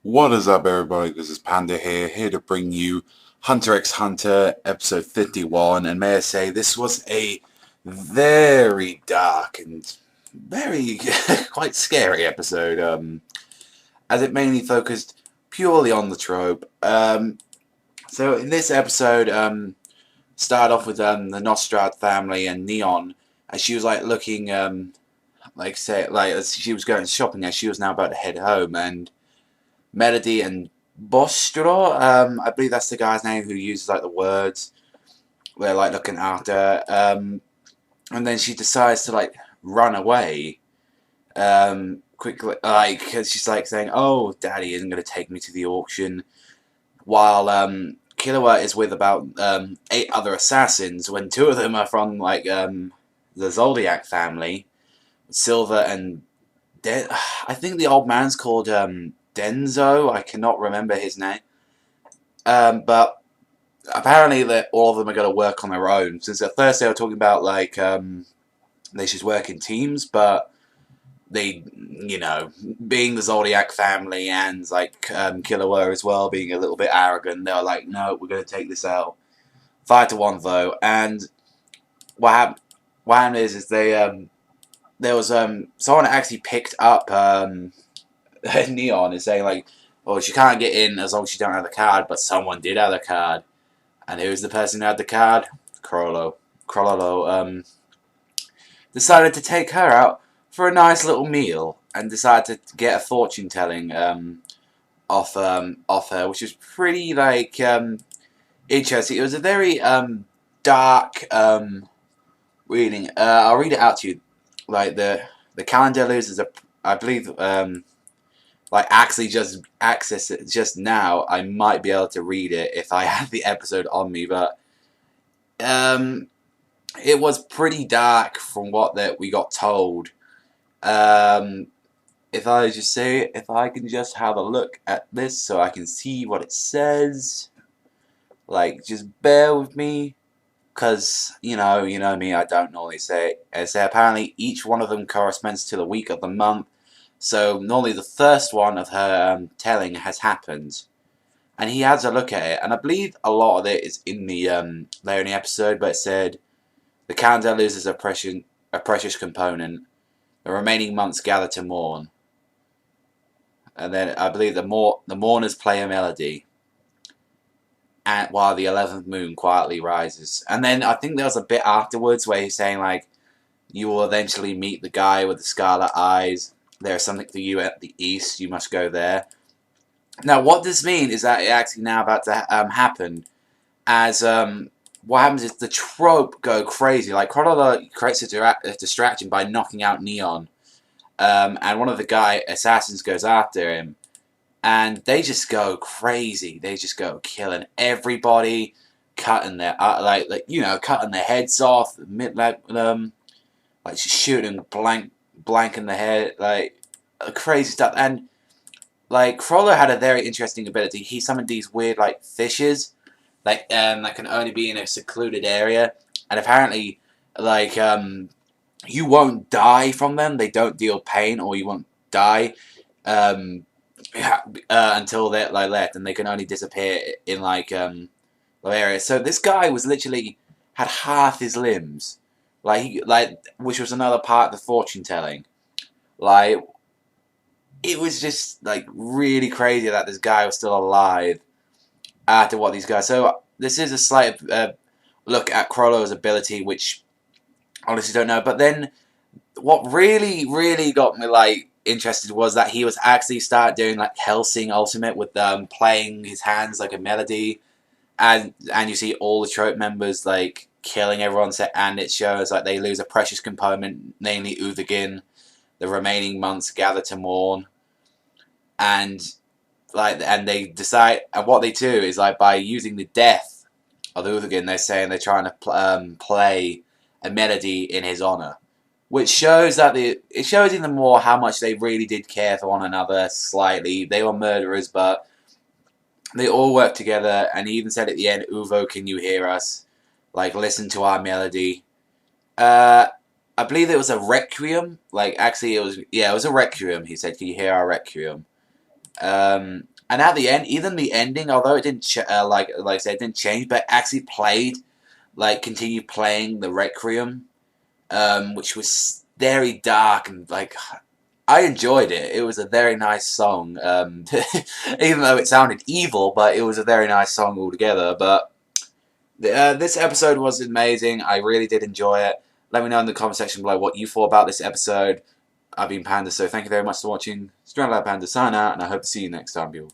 What is up, everybody? This is Panda here to bring you Hunter episode 51. And may I say, this was a very dark and very quite scary episode, as it mainly focused purely on the trope. So in this episode, started off with the Nostrad family and Neon, as she was like looking, as she was going shopping, as she was now about to head home, and Melody and Bostro, I believe that's the guy's name who uses like the words. They're like looking after, and then she decides to like run away, quickly, like cause she's like saying, "Oh, Daddy isn't gonna take me to the auction," while Killua is with about 8 other assassins. When 2 of them are from like the Zoldyak family, Silver and I think the old man's called Denzo. I cannot remember his name. But apparently that all of them are going to work on their own. Since at first they were talking about like they should work in teams, but they, being the Zodiac family and like Killua as well, being a little bit arrogant, they were like, no, we're going to take this out. 5-1 though, and what happened? What happened is they there was someone actually picked up Neon is saying like, "Oh, she can't get in as long as she don't have the card," but someone did have the card, and who's the person who had the card? Crollo. Crollo decided to take her out for a nice little meal and decided to get a fortune telling off her, which was pretty like interesting. It was a very dark reading. I'll read it out to you. Like the calendar loses a, I believe like actually just access it just now. I might be able to read it if I had the episode on me, but um, it was pretty dark from what that we got told. Um, if I just say, if I can just have a look at this so I can see what it says, like just bear with me, cause you know me, I don't normally say it. And so apparently each one of them corresponds to the week of the month. So normally the first one of her telling has happened, and he has a look at it, and I believe a lot of it is in the later in the episode, but it said the calendar loses a precious component. The remaining months gather to mourn, and then I believe the mourners play a melody, and while the 11th moon quietly rises. And then I think there was a bit afterwards where he's saying like, you will eventually meet the guy with the scarlet eyes. There is something for you at the east. You must go there. Now, what this means is that it actually now about to happen. As what happens is the trope go crazy. Like Chronola creates a distraction by knocking out Neon, and one of the guy assassins goes after him, and they just go crazy. They just go killing everybody, cutting their cutting their heads off, like just shooting blank in the head, like crazy stuff. And like Crawler had a very interesting ability. He summoned these weird like fishes, like that can only be in a secluded area, and apparently, like you won't die from them. They don't deal pain, or you won't die until they're like left, and they can only disappear in like areas. So this guy was literally had half his limbs, which was another part of the fortune telling. Like it was just like really crazy that this guy was still alive after what these guys. So this is a slight look at Crollo's ability, which I honestly don't know. But then what really got me like interested was that he was actually start doing like Hellsing Ultimate with playing his hands like a melody, and you see all the trope members like killing everyone set, and it shows like they lose a precious component, namely Uthagin. The remaining months gather to mourn, and they decide, and what they do is like by using the death of Uthagin, they're saying they're trying to play a melody in his honor, which shows that it shows even more how much they really did care for one another. Slightly, they were murderers, but they all worked together. And he even said at the end, "Uvo, can you hear us? Like, listen to our melody." Uh, I believe it was a requiem. Like, actually, it was a requiem. He said, "Can you hear our requiem?" And at the end, even the ending, although it didn't like I said, it didn't change, but it actually played continued playing the Requiem, which was very dark and like I enjoyed it. It was a very nice song, even though it sounded evil, but it was a very nice song altogether. But this episode was amazing. I really did enjoy it. Let me know in the comment section below what you thought about this episode. I've been Panda, so thank you very much for watching. Strand Panda, sign out, and I hope to see you next time, people.